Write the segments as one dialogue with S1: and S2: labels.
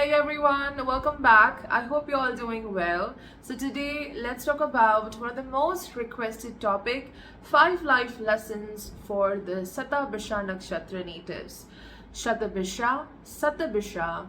S1: Hey everyone, welcome back. I hope you're all doing well. So today let's talk about one of the most requested topic, 5 life lessons for the Shatabhisha Nakshatra natives. Shatabhisha, Shatabhisha,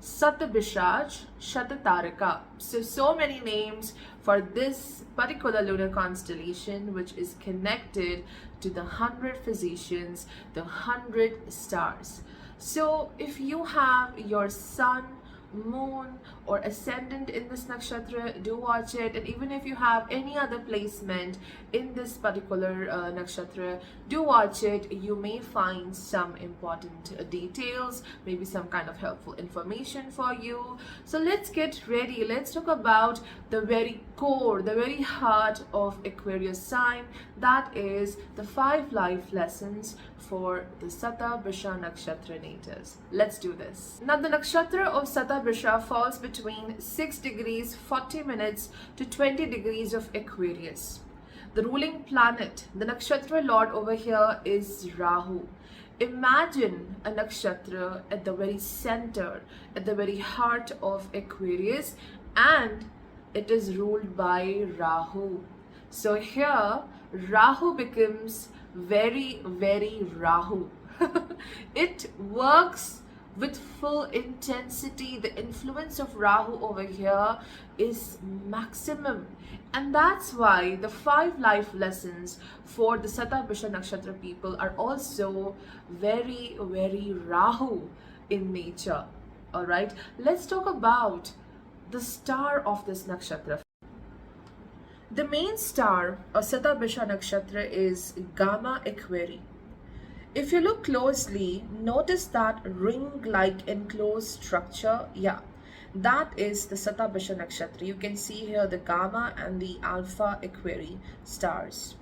S1: Shatabhishaj, Shatataraka. So many names for this particular lunar constellation which is connected to the 100 physicians, the 100 stars. So if you have your sun, moon or ascendant in this nakshatra, do watch it. And even if you have any other placement in this particular nakshatra, do watch it. You may find some important details, maybe some kind of helpful information for you. So let's get ready. Let's talk about the very core, the very heart of Aquarius sign, that is the 5 life lessons for the Shatabhisha nakshatra natives. Let's do this. Now the nakshatra of Shatabhisha falls between 6 degrees 40 minutes to 20 degrees of Aquarius. The ruling planet, the nakshatra lord over here is Rahu. Imagine a nakshatra at the very center, at the very heart of Aquarius, and it is ruled by Rahu. So here Rahu becomes very Rahu. It works with full intensity. The influence of Rahu over here is maximum, and that's why the 5 life lessons for the Shatabhisha nakshatra people are also very Rahu in nature. All right, let's talk about the star of this nakshatra. The main star of Shatabhisha nakshatra is Gamma Equarii. If you look closely, notice that ring-like enclosed structure. Yeah, that is the Shatabhisha nakshatra. You can see here the Gamma and the Alpha Equarii stars.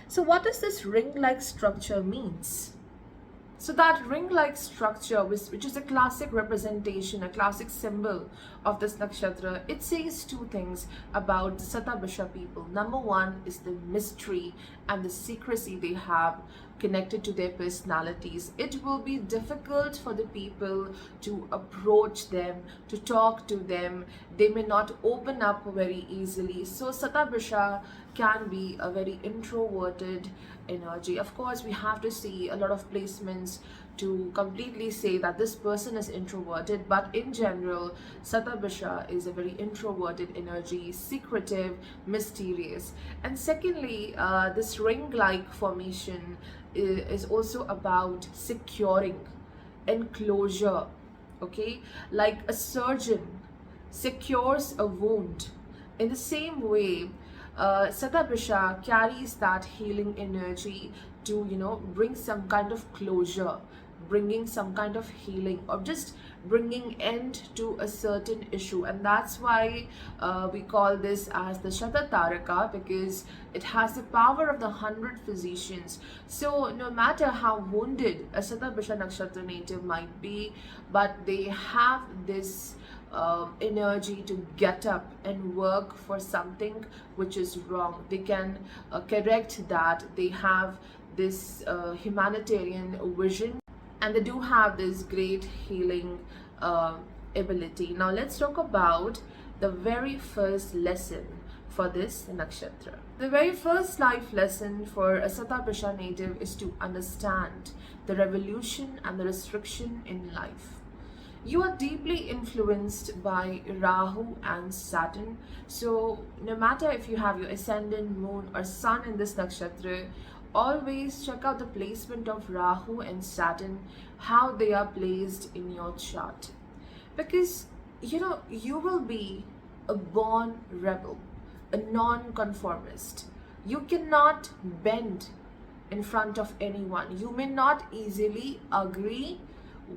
S1: So what does this ring-like structure means? So that ring-like structure, which is a classic representation, a classic symbol of this nakshatra, it says 2 things about the Shatabhisha people. Number 1 is the mystery and the secrecy they have connected to their personalities. It will be difficult for the people to approach them, to talk to them. They may not open up very easily. So Shatabhisha can be a very introverted energy. Of course, we have to see a lot of placements to completely say that this person is introverted, but in general, Shatabhisha is a very introverted energy, secretive, mysterious. And secondly, this ring-like formation is also about securing, enclosure, okay? Like a surgeon secures a wound. In the same way, Shatabhisha carries that healing energy to, bring some kind of closure, bringing some kind of healing, or just bringing end to a certain issue. And that's why we call this as the Shatataraka, because it has the power of the 100 physicians. So no matter how wounded a Shatabhisha nakshatra native might be, but they have this energy to get up and work for something which is wrong. They can correct that. They have this humanitarian vision, and they do have this great healing ability. Now let's talk about the very first lesson for this nakshatra. The very first life lesson for a Shatabhisha native is to understand the revolution and the restriction in life. You are deeply influenced by Rahu and Saturn. So no matter if you have your ascendant, moon or sun in this nakshatra, always check out the placement of Rahu and Saturn, how they are placed in your chart. Because you will be a born rebel, a non-conformist. You cannot bend in front of anyone. You may not easily agree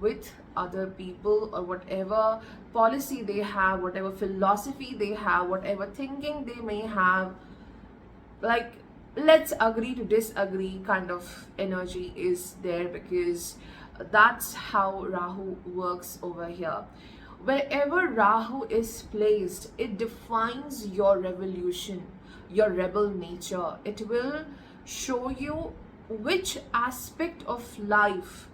S1: with other people or whatever policy they have, whatever philosophy they have, whatever thinking they may have. Like, let's agree to disagree kind of energy is there, because that's how Rahu works over here. Wherever Rahu is placed, it defines your revolution, your rebel nature. It will show you which aspect of life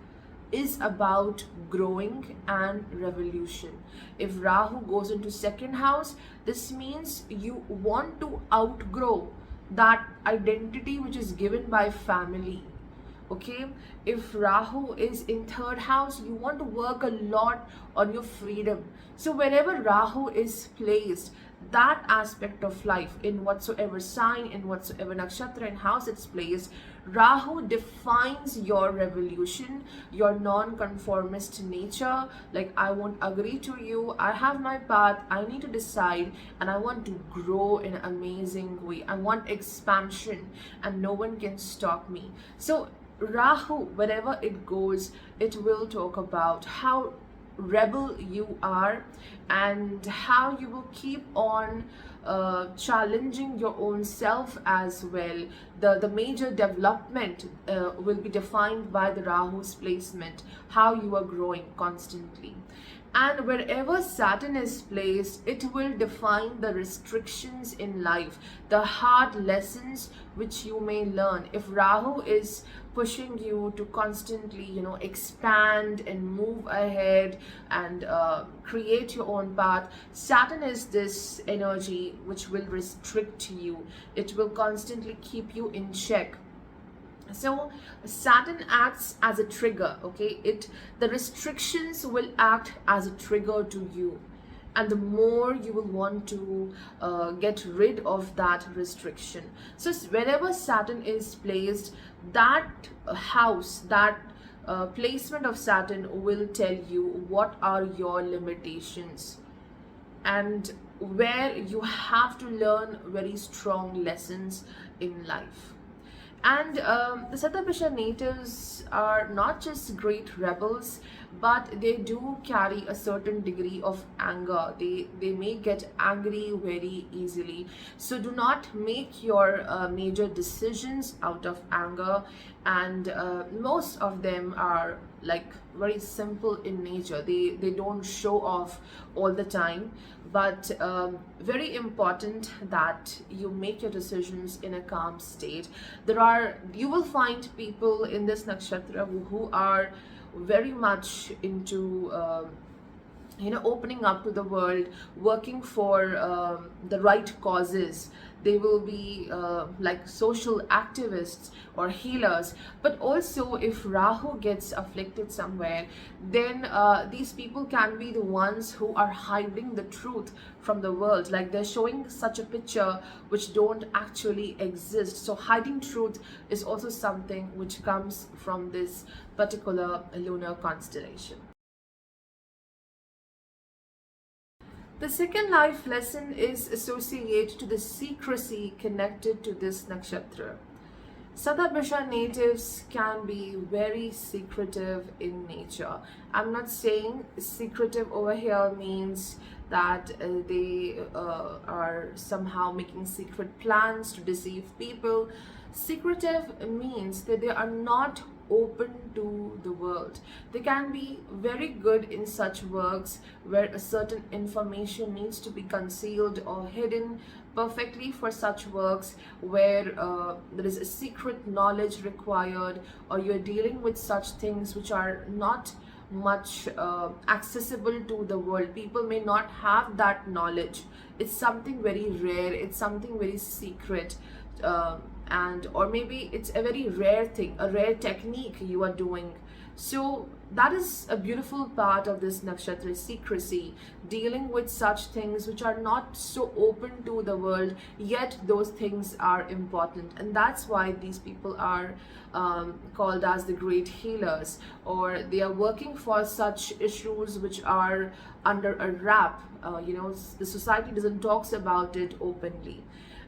S1: is about growing and revolution. If Rahu goes into second house, this means you want to outgrow that identity which is given by family. Okay, if Rahu is in third house, you want to work a lot on your freedom. So wherever Rahu is placed, that aspect of life, in whatsoever sign, in whatsoever nakshatra and house it's placed, Rahu defines your revolution, your non-conformist nature. Like, I won't agree to you, I have my path, I need to decide, and I want to grow in an amazing way. I want expansion, and no one can stop me. So Rahu, wherever it goes, it will talk about how rebel you are, and how you will keep on challenging your own self as well. The major development will be defined by the Rahu's placement, how you are growing constantly. And wherever Saturn is placed, it will define the restrictions in life, the hard lessons which you may learn. If Rahu is pushing you to constantly, expand and move ahead and create your own path, Saturn is this energy which will restrict you. It will constantly keep you in check. So Saturn acts as a trigger. Okay, the restrictions will act as a trigger to you, and the more you will want to get rid of that restriction. So wherever Saturn is placed, that house, that placement of Saturn will tell you what are your limitations, and where you have to learn very strong lessons in life. And the Shatabhisha natives are not just great rebels, but they do carry a certain degree of anger. They may get angry very easily. So do not make your major decisions out of anger. And most of them are like very simple in nature. They don't show off all the time, but very important that you make your decisions in a calm state. You will find people in this nakshatra who are very much into opening up to the world, working for the right causes. They will be like social activists or healers. But also, if Rahu gets afflicted somewhere, then these people can be the ones who are hiding the truth from the world. Like, they're showing such a picture which don't actually exist. So hiding truth is also something which comes from this particular lunar constellation. The second life lesson is associated to the secrecy connected to this nakshatra. Shatabhisha natives can be very secretive in nature. I'm not saying secretive over here means that they are somehow making secret plans to deceive people. Secretive means that they are not open to the world. They can be very good in such works where a certain information needs to be concealed or hidden perfectly for such works where there is a secret knowledge required, or you're dealing with such things which are not much accessible to the world. People may not have that knowledge. It's something very rare, it's something very secret, or maybe it's a very rare thing, a rare technique you are doing. So that is a beautiful part of this nakshatra, secrecy, dealing with such things which are not so open to the world, yet those things are important. And that's why these people are called as the great healers, or they are working for such issues which are under a wrap. The society doesn't talk about it openly.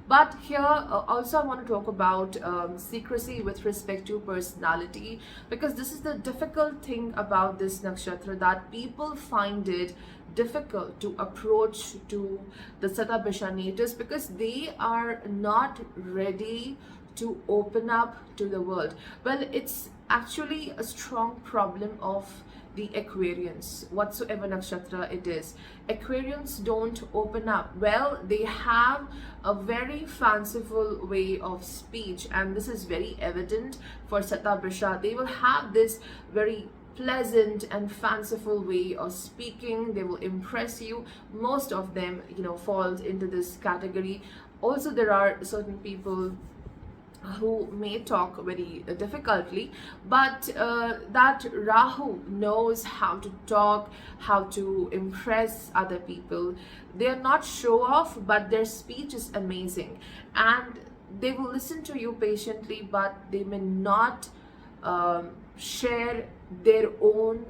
S1: But here also I want to talk about secrecy with respect to personality, because this is the difficult thing about this nakshatra, that people find it difficult to approach to the Shatabhisha natives because they are not ready to open up to the world. Well, it's actually a strong problem of the Aquarians, whatsoever nakshatra it is. Aquarians don't open up. Well, they have a very fanciful way of speech, and this is very evident for Shatabhisha. They will have this very pleasant and fanciful way of speaking. They will impress you. Most of them, falls into this category. Also, there are certain people who may talk very difficultly, but that Rahu knows how to talk, how to impress other people. They are not show off, but their speech is amazing, and they will listen to you patiently, but they may not share their own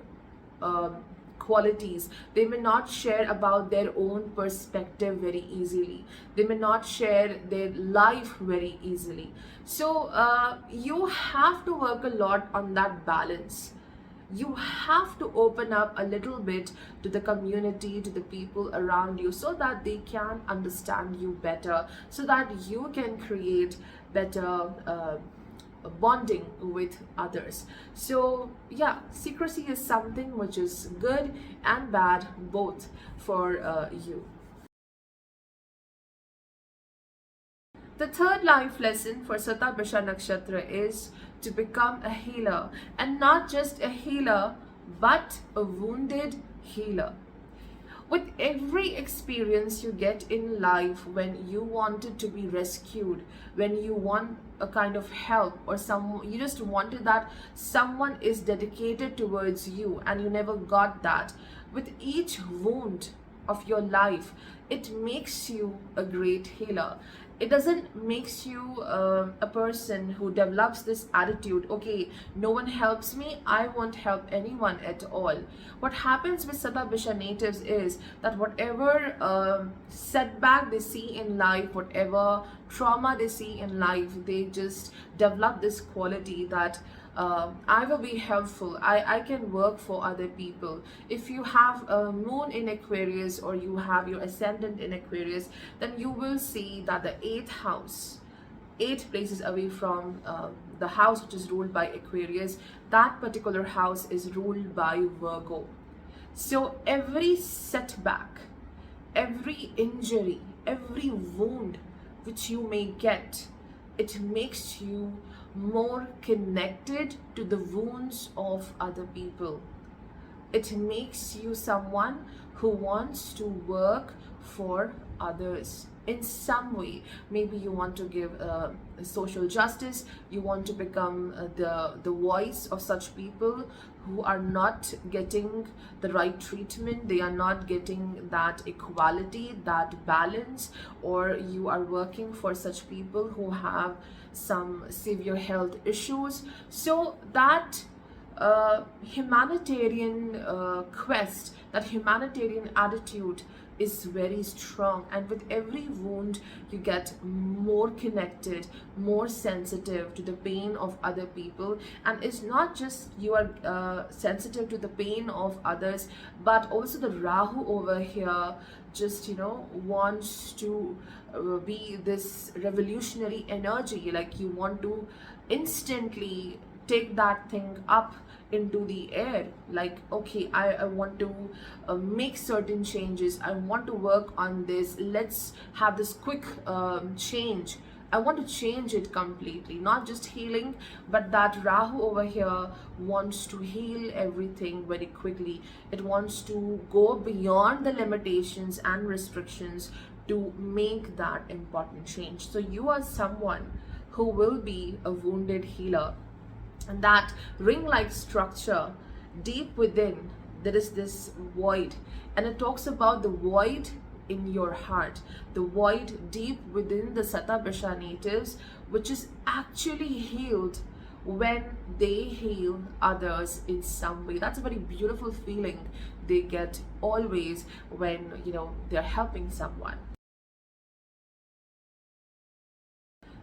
S1: um, qualities. They may not share about their own perspective very easily. They may not share their life very easily. So you have to work a lot on that balance. You have to open up a little bit to the community, to the people around you, so that they can understand you better, so that you can create better bonding with others. So yeah, secrecy is something which is good and bad both for you. The third life lesson for Shatabhisha Nakshatra is to become a healer, and not just a healer but a wounded healer. With every experience you get in life, when you wanted to be rescued, when you want a kind of help, or you just wanted that someone is dedicated towards you and you never got that, with each wound of your life, it makes you a great healer. It doesn't makes you a person who develops this attitude, okay, no one helps me, I won't help anyone at all. What happens with Shatabhisha natives is that whatever setback they see in life, whatever trauma they see in life, they just develop this quality that I will be helpful. I can work for other people. If you have a moon in Aquarius, or you have your ascendant in Aquarius, then you will see that the eighth house, 8 places away from the house which is ruled by Aquarius, that particular house is ruled by Virgo. So every setback, every injury, every wound which you may get, it makes you more connected to the wounds of other people. It makes you someone who wants to work for others in some way. Maybe you want to give social justice, you want to become the voice of such people who are not getting the right treatment, they are not getting that equality, that balance, or you are working for such people who have some severe health issues. So that humanitarian quest, that humanitarian attitude is very strong, and with every wound you get more connected, more sensitive to the pain of other people. And it's not just you are sensitive to the pain of others, but also the Rahu over here just wants to be this revolutionary energy, like you want to instantly take that thing up into the air, like okay, I want to make certain changes, I want to work on this, let's have this quick change. I want to change it completely, not just healing, but that Rahu over here wants to heal everything very quickly. It wants to go beyond the limitations and restrictions to make that important change. So you are someone who will be a wounded healer. And that ring-like structure, deep within, there is this void. And it talks about the void in your heart, the void deep within the Shatabhisha natives, which is actually healed when they heal others in some way. That's a very beautiful feeling they get always when they're helping someone.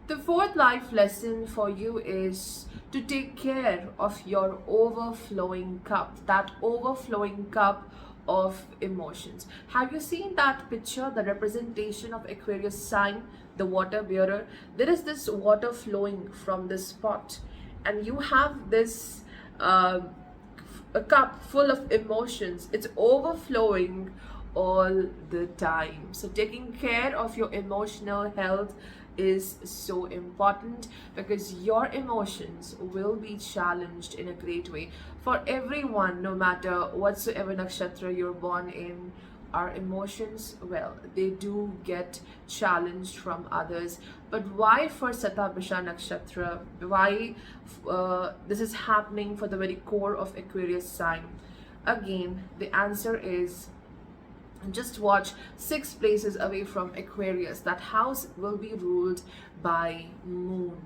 S1: The fourth life lesson for you is to take care of your overflowing cup, that overflowing cup of emotions. Have you seen that picture, the representation of Aquarius sign, the water bearer? There is this water flowing from this pot, and you have this a cup full of emotions. It's overflowing all the time. So taking care of your emotional health is so important, because your emotions will be challenged in a great way. For everyone, no matter whatsoever nakshatra you're born in, our emotions, well, they do get challenged from others. But why for Shatabhisha nakshatra? Why this is happening for the very core of Aquarius sign? Again, the answer is, just watch 6 places away from Aquarius. That house will be ruled by moon.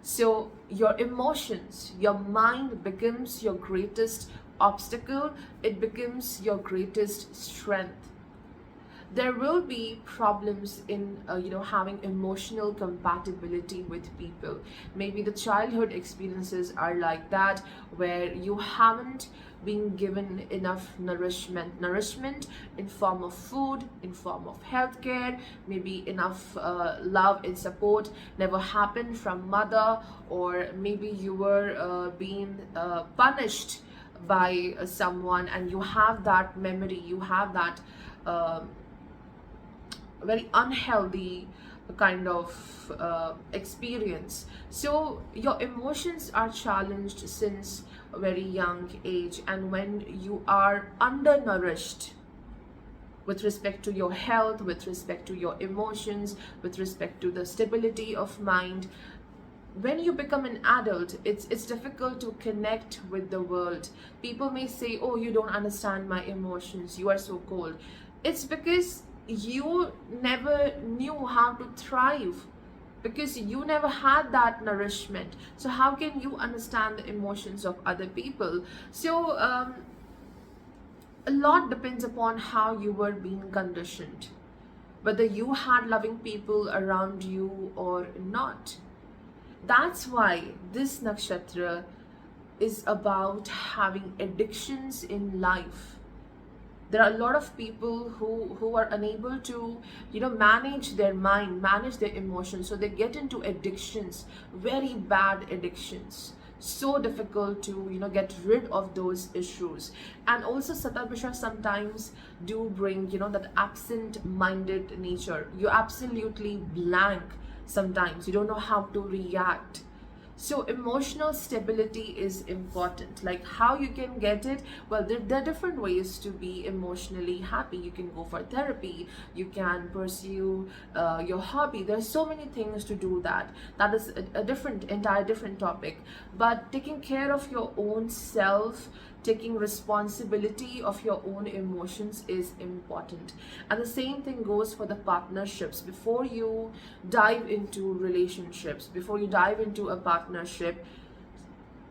S1: So your emotions, your mind becomes your greatest obstacle, it becomes your greatest strength. There will be problems in having emotional compatibility with people. Maybe the childhood experiences are like that, where you haven't been given enough nourishment in form of food, in form of healthcare, maybe enough love and support never happened from mother, or maybe you were being punished by someone, and you have that memory, you have that very unhealthy kind of experience. So your emotions are challenged since a very young age, and when you are undernourished with respect to your health, with respect to your emotions, with respect to the stability of mind, when you become an adult, it's difficult to connect with the world. People may say, oh, you don't understand my emotions, you are so cold. It's because you never knew how to thrive, because you never had that nourishment. So how can you understand the emotions of other people? So a lot depends upon how you were being conditioned, whether you had loving people around you or not. That's why this nakshatra is about having addictions in life. There are a lot of people who are unable to manage their mind, manage their emotions, so they get into addictions, very bad addictions. So difficult to get rid of those issues. And also Shatabhisha sometimes do bring that absent minded nature. You're absolutely blank sometimes, you don't know how to react. So emotional stability is important. Like how you can get it? Well, there are different ways to be emotionally happy. You can go for therapy, you can pursue your hobby. There's so many things to do that. That is a entire different topic. But taking care of your own self, taking responsibility of your own emotions is important. And the same thing goes for the partnerships. Before you dive into relationships, before you dive into a partnership,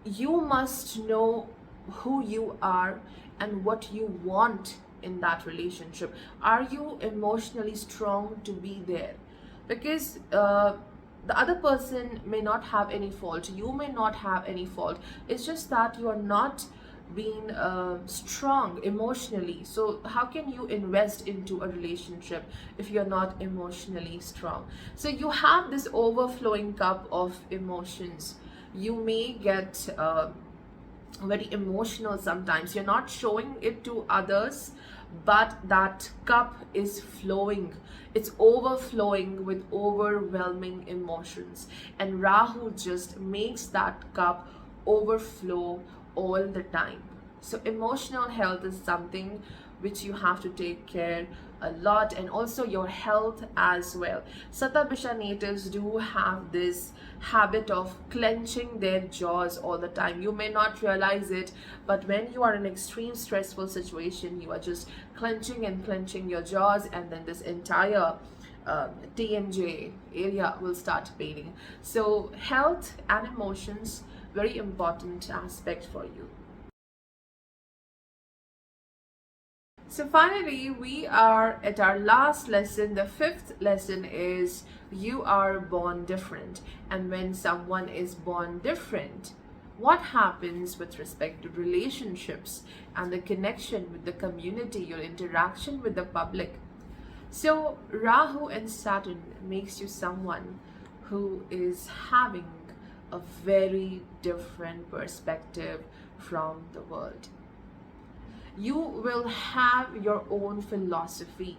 S1: you must know who you are and what you want in that relationship. Are you emotionally strong to be there? Because the other person may not have any fault, you may not have any fault. It's just that you are not being strong emotionally. So how can you invest into a relationship if you're not emotionally strong? So you have this overflowing cup of emotions. You may get very emotional sometimes. You're not showing it to others, but that cup is flowing. It's overflowing with overwhelming emotions, and Rahu just makes that cup overflow all the time. So emotional health is something which you have to take care a lot, and also your health as well. Shatabhisha natives do have this habit of clenching their jaws all the time. You may not realize it, but when you are in an extreme stressful situation, you are just clenching and clenching your jaws, and then this entire TMJ area will start paining. So health and emotions, very important aspect for you. So finally, we are at our last lesson. The 5th lesson is you are born different. And when someone is born different, what happens with respect to relationships and the connection with the community, your interaction with the public? So Rahu and Saturn makes you someone who is having a very different perspective from the world. You will have your own philosophy.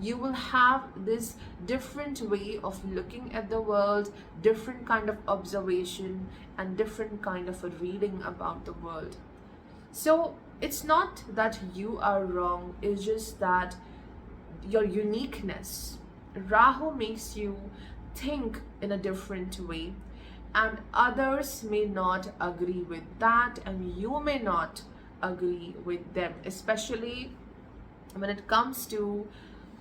S1: You will have this different way of looking at the world, different kind of observation, and different kind of a reading about the world. So it's not that you are wrong, it's just that your uniqueness. Rahu makes you think in a different way, and others may not agree with that, and you may not agree with them, especially when it comes to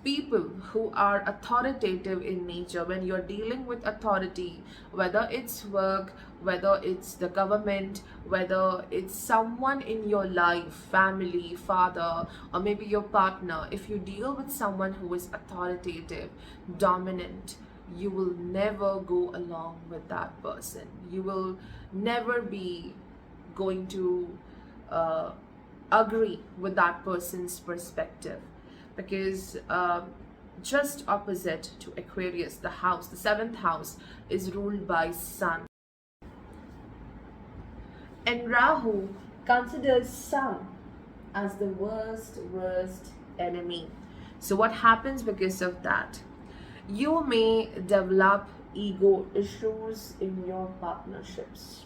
S1: people who are authoritative in nature. When you're dealing with authority, whether it's work, whether it's the government, whether it's someone in your life, family, father, or maybe your partner, if you deal with someone who is authoritative, dominant, you will never go along with that person. You will never be going to agree with that person's perspective, because just opposite to Aquarius, the house, the seventh house, is ruled by Sun, and Rahu considers Sun as the worst enemy. So what happens because of that? You may develop ego issues in your partnerships.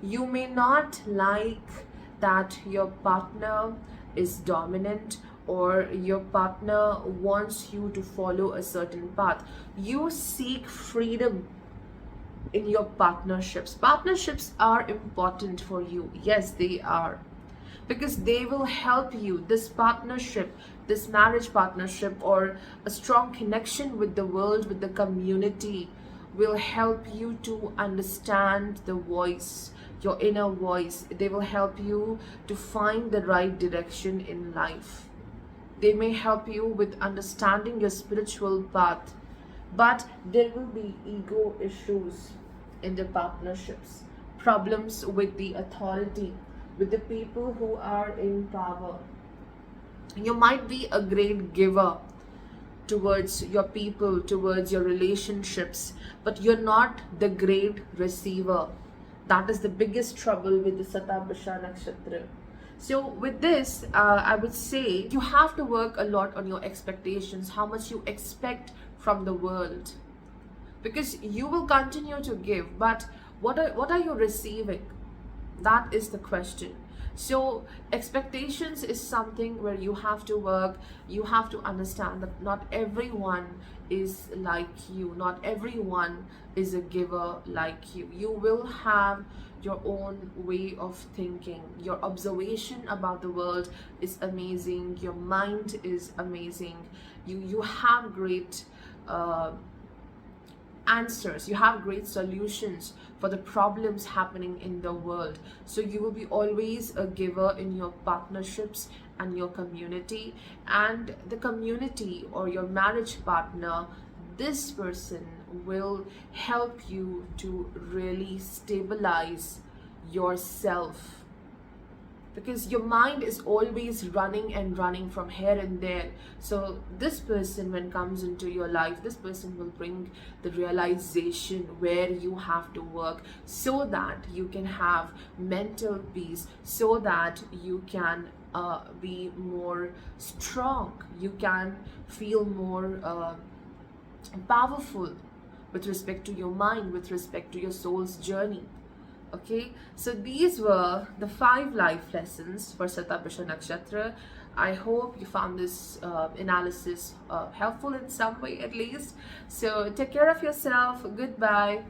S1: You may not like that your partner is dominant, or your partner wants you to follow a certain path. You seek freedom in your partnerships. Partnerships are important for you. Yes, they are. Because they will help you. This partnership, this marriage partnership, or a strong connection with the world, with the community, will help you to understand the voice, your inner voice. They will help you to find the right direction in life. They may help you with understanding your spiritual path, but there will be ego issues in the partnerships, problems with the authority, with the people who are in power. You might be a great giver towards your people, towards your relationships, but you're not the great receiver. That is the biggest trouble with the Shatabhisha Nakshatra. So with this, I would say you have to work a lot on your expectations, how much you expect from the world. Because you will continue to give, but what are you receiving? That is the question. So expectations is something where you have to work. You have to understand that not everyone is like you, not everyone is a giver like you. You will have your own way of thinking. Your observation about the world is amazing. Your mind is amazing. You have great answers, you have great solutions for the problems happening in the world. So you will be always a giver in your partnerships and your community. And the community or your marriage partner, this person will help you to really stabilize yourself, because your mind is always running and running from here and there. So this person, when comes into your life, this person will bring the realization where you have to work, so that you can have mental peace, so that you can be more strong, you can feel more powerful with respect to your mind, with respect to your soul's journey. Okay, so these were the 5 life lessons for Shatabhisha Nakshatra. I hope you found this analysis helpful in some way at least. So take care of yourself. Goodbye.